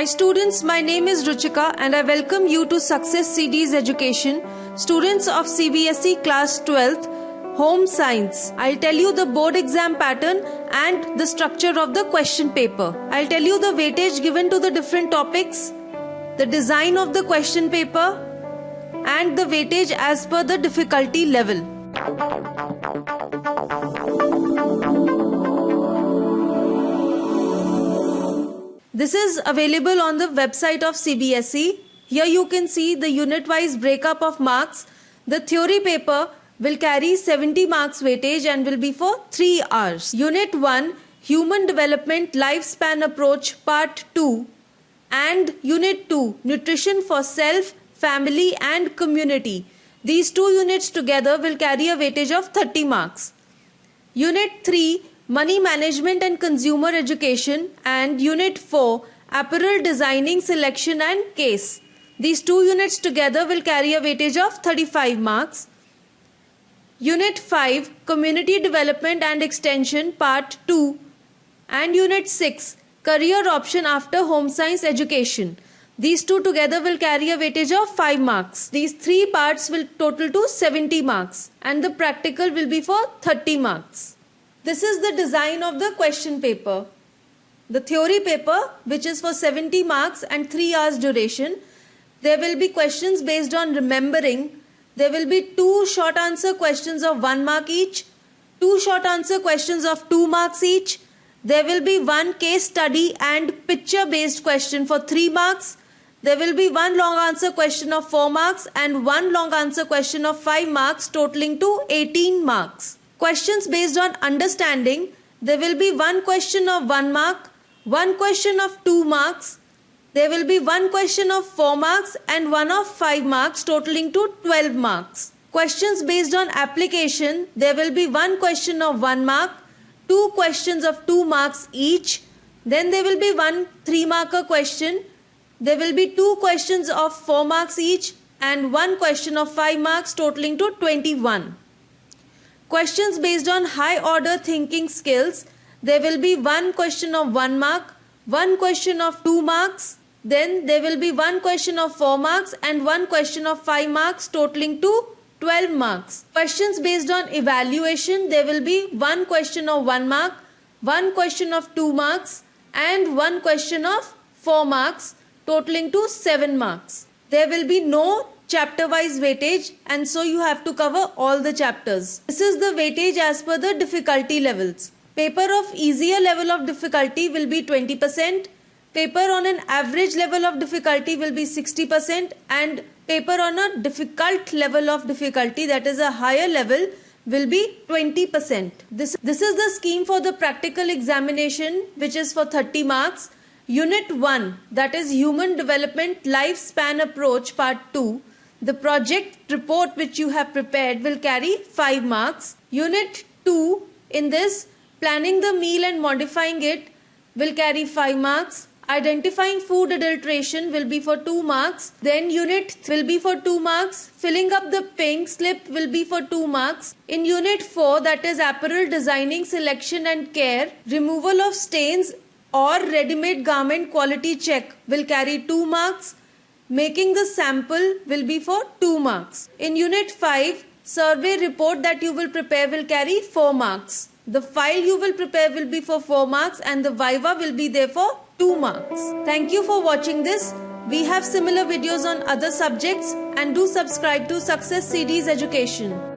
Hi students, my name is Ruchika and I welcome you to Success CD's Education, students of CBSE class 12th, Home Science. I'll tell you the board exam pattern and the structure of the question paper. I'll tell you the weightage given to the different topics, the design of the question paper and the weightage as per the difficulty level. This is available on the website of CBSE. Here you can see the unit-wise breakup of marks. The theory paper will carry 70 marks weightage and will be for 3 hours. Unit 1, Human Development Lifespan Approach Part 2 and Unit 2, Nutrition for Self, Family and Community. These two units together will carry a weightage of 30 marks. Unit 3, Money Management and Consumer Education and Unit 4, Apparel Designing, Selection and Case. These two units together will carry a weightage of 35 marks. Unit 5, Community Development and Extension Part 2 and Unit 6, Career Option After Home Science Education. These two together will carry a weightage of 5 marks. These three parts will total to 70 marks and the practical will be for 30 marks. This is the design of the question paper. The theory paper, which is for 70 marks and 3 hours duration, there will be questions based on remembering. There will be 2 short answer questions of 1 mark each, 2 short answer questions of 2 marks each. There will be 1 case study and picture based question for 3 marks. There will be 1 long answer question of 4 marks and 1 long answer question of 5 marks, totaling to 18 marks. Questions based on understanding, there will be 1 question of 1 mark, 1 question of 2 marks, there will be 1 question of 4 marks and 1 of 5 marks, totaling to 12 marks. Questions based on application, there will be 1 question of 1 mark, 2 questions of 2 marks each, then there will be 1 3-marker question, there will be 2 questions of 4 marks each and 1 question of 5 marks, totaling to 21. Questions based on high order thinking skills, there will be 1 question of 1 mark, 1 question of 2 marks, then there will be 1 question of 4 marks and 1 question of 5 marks, totaling to 12 marks. Questions based on evaluation, there will be 1 question of 1 mark, 1 question of 2 marks and 1 question of 4 marks, totaling to 7 marks. There will be no chapter-wise weightage and so you have to cover all the chapters. This is the weightage as per the difficulty levels. Paper of easier level of difficulty will be 20%, paper on an average level of difficulty will be 60% and paper on a difficult level of difficulty, that is a higher level, will be 20%. This is the scheme for the practical examination, which is for 30 marks. Unit 1, that is Human Development Lifespan Approach Part 2. The project report which you have prepared will carry 5 marks. Unit 2, in this, planning the meal and modifying it will carry 5 marks. Identifying food adulteration will be for 2 marks. Then Unit 3 will be for 2 marks. Filling up the pink slip will be for 2 marks. In Unit 4, that is Apparel Designing, Selection and Care, removal of stains or ready-made garment quality check will carry 2 marks. Making the sample will be for 2 marks. In Unit 5, survey report that you will prepare will carry 4 marks. The file you will prepare will be for 4 marks and the viva will be there for 2 marks. Thank you for watching this. We have similar videos on other subjects and do subscribe to Success CD's Education.